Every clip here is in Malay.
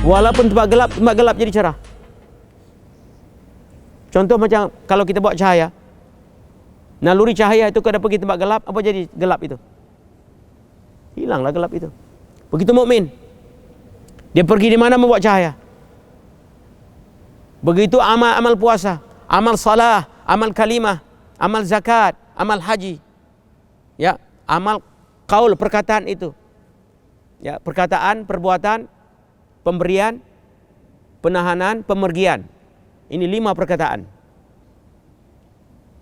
Walaupun tempat gelap jadi cerah. Contoh macam kalau kita buat cahaya, naluri cahaya itu kalau pergi tempat gelap, apa jadi gelap itu? Hilanglah gelap itu. Begitu mukmin, dia pergi di mana membuat cahaya. Begitu amal puasa, amal salah, amal kalimah, amal zakat, amal haji, ya, amal qaul, perkataan itu, ya, perkataan, perbuatan, pemberian, penahanan, pemergian. Ini 5 perkataan,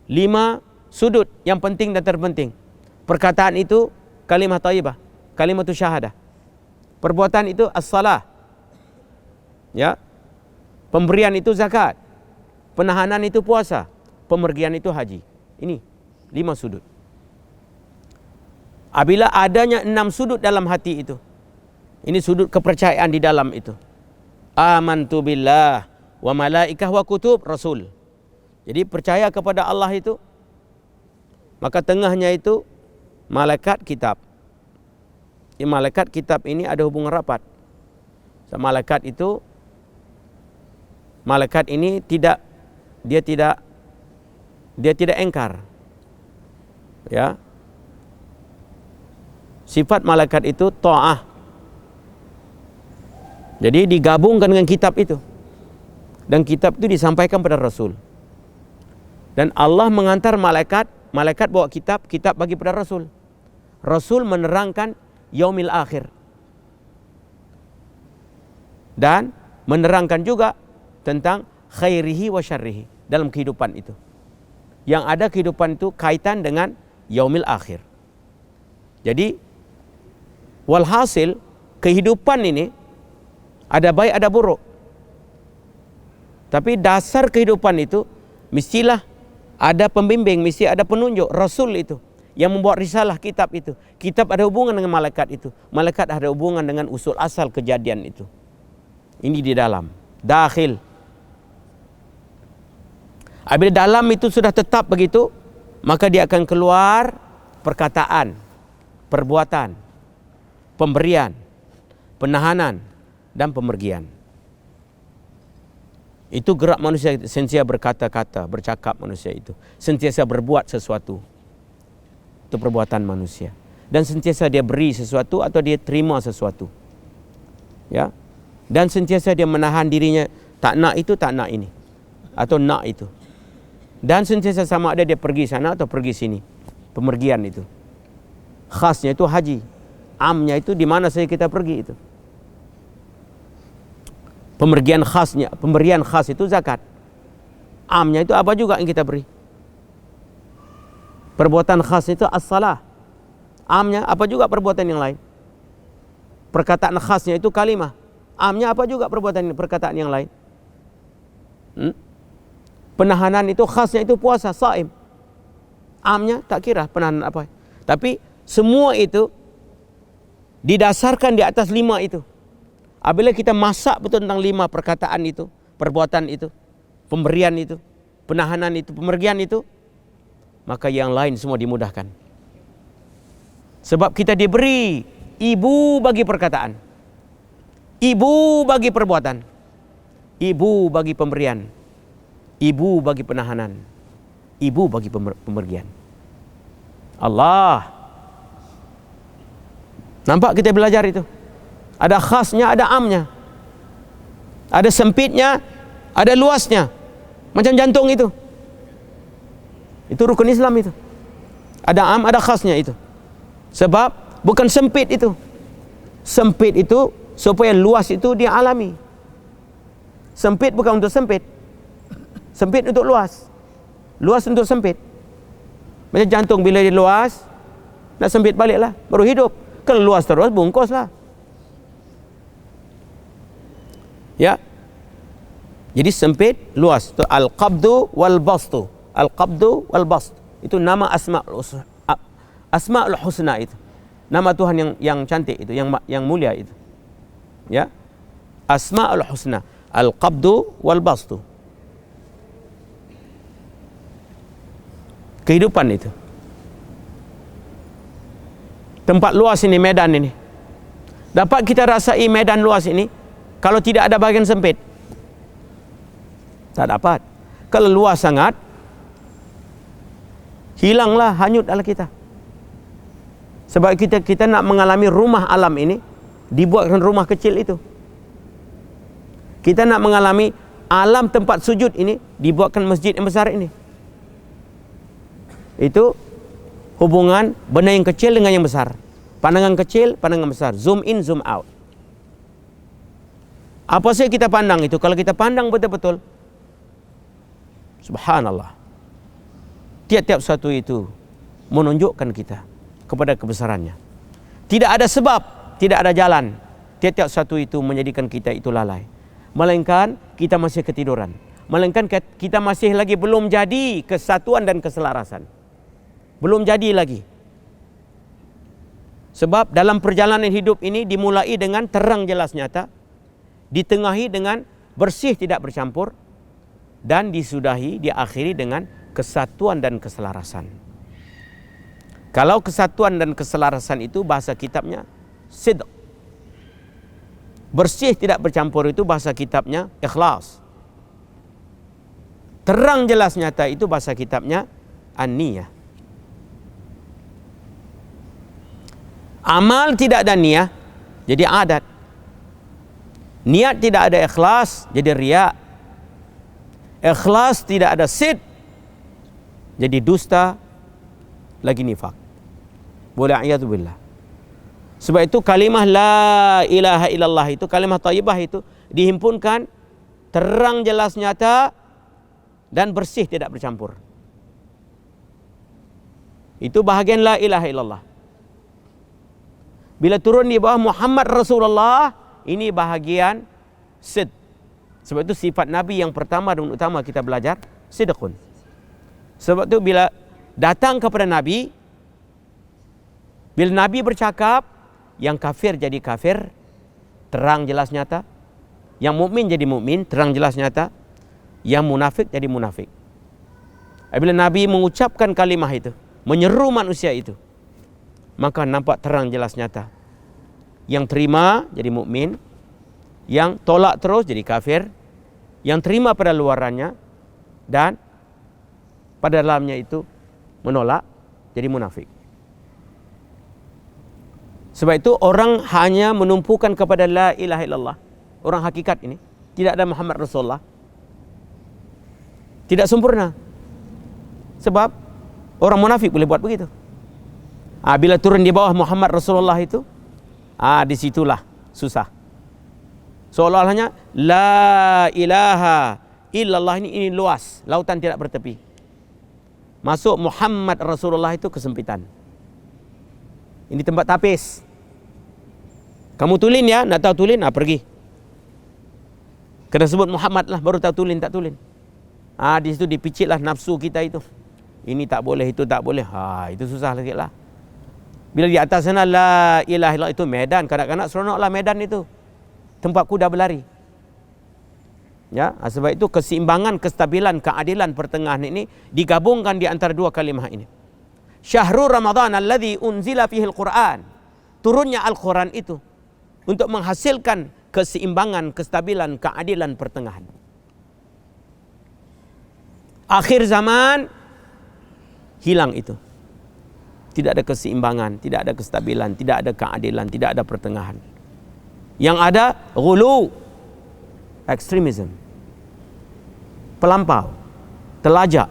5 sudut yang penting dan terpenting. Perkataan itu kalimah thayyibah, kalimah tu syahadah. Perbuatan itu as-salah, ya. Pemberian itu zakat, penahanan itu puasa, pemergian itu haji. Ini 5 sudut. Apabila adanya 6 sudut dalam hati itu, ini sudut kepercayaan di dalam itu. Amantu billah wa malaikah wa kutub rasul. Jadi percaya kepada Allah itu, maka tengahnya itu malaikat kitab. Malaikat kitab ini ada hubungan rapat. Malaikat ini tidak engkar. Ya. Sifat malaikat itu ta'ah. Jadi digabungkan dengan kitab itu. Dan kitab itu disampaikan pada Rasul. Dan Allah mengantar malaikat bawa kitab bagi pada Rasul. Rasul menerangkan yaumil akhir. Dan menerangkan juga tentang khairihi wa syarrihi dalam kehidupan itu. Yang ada kehidupan itu kaitan dengan yaumil akhir. Jadi walhasil kehidupan ini ada baik ada buruk. Tapi dasar kehidupan itu mestilah ada pembimbing, mesti ada penunjuk, Rasul itu yang membuat risalah kitab itu. Kitab ada hubungan dengan malaikat itu. Malaikat ada hubungan dengan usul asal kejadian itu. Ini di dalam dakhil. Apabila dalam itu sudah tetap begitu, maka dia akan keluar perkataan, perbuatan, pemberian, penahanan, dan pemergian. Itu gerak manusia, sentiasa berkata-kata, bercakap manusia itu. Sentiasa berbuat sesuatu. Itu perbuatan manusia. Dan sentiasa dia beri sesuatu atau dia terima sesuatu. Ya. Dan sentiasa dia menahan dirinya, tak nak itu, tak nak ini. Atau nak itu. Dan sentiasa sama ada dia pergi sana atau pergi sini. Pemergian itu. Khasnya itu haji. Amnya itu di mana saja kita pergi itu. Pemberian khas itu zakat. Amnya itu apa juga yang kita beri. Perbuatan khas itu as-salah. Amnya apa juga perbuatan yang lain. Perkataan khasnya itu kalimah. Amnya apa juga perkataan yang lain. Penahanan itu khasnya itu puasa, saim. Amnya tak kira penahanan apa. Tapi semua itu didasarkan di atas 5 itu. Apabila kita masak betul tentang 5 perkataan itu, perbuatan itu, pemberian itu, penahanan itu, pemergian itu, maka yang lain semua dimudahkan. Sebab kita diberi ibu bagi perkataan, ibu bagi perbuatan, ibu bagi pemberian, ibu bagi penahanan, ibu bagi pemergian. Allah. Nampak kita belajar itu? Ada khasnya, ada amnya. Ada sempitnya, ada luasnya. Macam jantung itu. Itu rukun Islam itu. Ada am, ada khasnya itu. Sebab bukan sempit itu. Sempit itu supaya luas itu dia alami. Sempit bukan untuk sempit. Sempit untuk luas. Luas untuk sempit. Macam jantung bila dia luas, nak sempit baliklah, baru hidup. Kalau luas terus, bungkuslah. Ya. Jadi sempit, luas. Itu al-qabdu wal bastu. Al-qabdu wal bast. Itu nama Asma'ul Husna itu. Nama Tuhan yang cantik itu, yang mulia itu. Ya. Asma'ul Husna. Al-qabdu wal bastu. Kehidupan itu. Tempat luas ini, medan ini. Dapat kita rasai medan luas ini kalau tidak ada bahagian sempit? Tak dapat. Kalau luas sangat, hilanglah, hanyutlah kita. Sebab kita nak mengalami rumah alam ini, dibuatkan rumah kecil itu. Kita nak mengalami alam tempat sujud ini, dibuatkan masjid yang besar ini. Itu hubungan benda yang kecil dengan yang besar. Pandangan kecil, pandangan besar. Zoom in, zoom out. Apa sih kita pandang itu? Kalau kita pandang betul-betul, subhanallah, tiap-tiap satu itu menunjukkan kita kepada kebesarannya. Tidak ada sebab, tidak ada jalan. Tiap-tiap satu itu menjadikan kita itu lalai. Melainkan kita masih ketiduran. Melainkan kita masih lagi belum jadi kesatuan dan keselarasan. Belum jadi lagi. Sebab dalam perjalanan hidup ini dimulai dengan terang jelas nyata, ditengahi dengan bersih tidak bercampur, dan disudahi, diakhiri dengan kesatuan dan keselarasan. Kalau kesatuan dan keselarasan itu bahasa kitabnya sidq. Bersih tidak bercampur itu bahasa kitabnya ikhlas. Terang jelas nyata itu bahasa kitabnya an-niyah. Amal tidak ada niyah, jadi adat. Niat tidak ada ikhlas, jadi riya. Ikhlas tidak ada sidq, jadi dusta, lagi nifak. Wal'iyadzubillah. Sebab itu kalimah la ilaha illallah itu, kalimah thayyibah itu dihimpunkan terang jelas nyata dan bersih tidak bercampur. Itu bahagian la ilaha illallah. Bila turun di bawah Muhammad Rasulullah, ini bahagian sidq. Sebab itu sifat Nabi yang pertama dan utama kita belajar, sidqun. Sebab itu bila datang kepada Nabi, bila Nabi bercakap, yang kafir jadi kafir, terang jelas nyata. Yang mukmin jadi mukmin, terang jelas nyata. Yang munafik jadi munafik. Bila Nabi mengucapkan kalimah itu, menyeru manusia itu, maka nampak terang jelas nyata. Yang terima jadi mukmin, yang tolak terus jadi kafir, yang terima pada luarannya dan pada dalamnya itu menolak jadi munafik. Sebab itu orang hanya menumpukan kepada la ilaha illallah. Orang hakikat ini tidak ada Muhammad Rasulullah, tidak sempurna. Sebab orang munafik boleh buat begitu. Bila turun di bawah Muhammad Rasulullah itu, disitulah susah. Seolah-olahnya la ilaha illallah ini luas, lautan tidak bertepi. Masuk Muhammad Rasulullah itu kesempitan. Ini tempat tapis. Kamu tulin ya, nak tahu tulin, pergi. Kena sebut Muhammad lah, baru tahu tulin tak tulin. Di situ dipicitlah nafsu kita itu. Ini tak boleh, itu tak boleh. Itu susah lagi lah. Bila di atas sana la ilaha illallah itu medan, kanak-kanak seronoklah medan itu. Tempat kuda berlari. Ya, sebab itu keseimbangan, kestabilan, keadilan pertengahan ini digabungkan di antara dua kalimah ini. Syahrul Ramadan alladzi unzila fihi al-Quran. Turunnya Al-Quran itu untuk menghasilkan keseimbangan, kestabilan, keadilan pertengahan. Akhir zaman hilang itu. Tidak ada keseimbangan, tidak ada kestabilan, tidak ada keadilan, tidak ada pertengahan. Yang ada ghulu, ekstremisme, pelampau, telajak.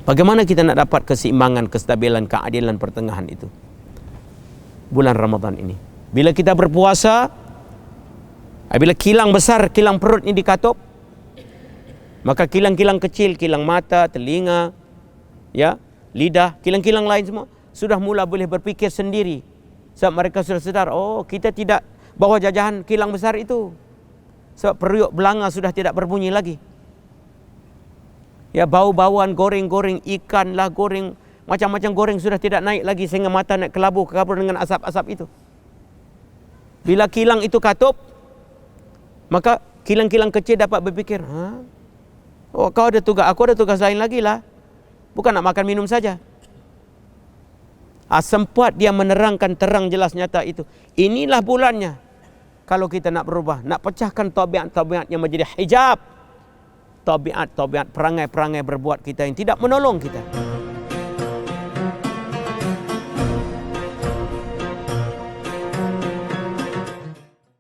Bagaimana kita nak dapat keseimbangan, kestabilan, keadilan pertengahan itu? Bulan Ramadan ini. Bila kita berpuasa, bila kilang besar, kilang perut ini dikatup, maka kilang-kilang kecil, kilang mata, telinga, ya, lidah, kilang-kilang lain semua sudah mula boleh berfikir sendiri. Sebab mereka sudah sedar, kita tidak bawah jajahan kilang besar itu. Sebab periuk belanga sudah tidak berbunyi lagi. Ya, bau-bauan goreng-goreng ikan lah, goreng macam-macam goreng sudah tidak naik lagi sehingga mata nak kabur dengan asap-asap itu. Bila kilang itu katup, maka kilang-kilang kecil dapat berfikir, kau ada tugas, aku ada tugas lain lagi lah. Bukan nak makan minum saja. Sempat dia menerangkan terang jelas nyata itu. Inilah bulannya. Kalau kita nak berubah, nak pecahkan tabiat-tabiat yang menjadi hijab, tabiat-tabiat perangai-perangai berbuat kita yang tidak menolong kita.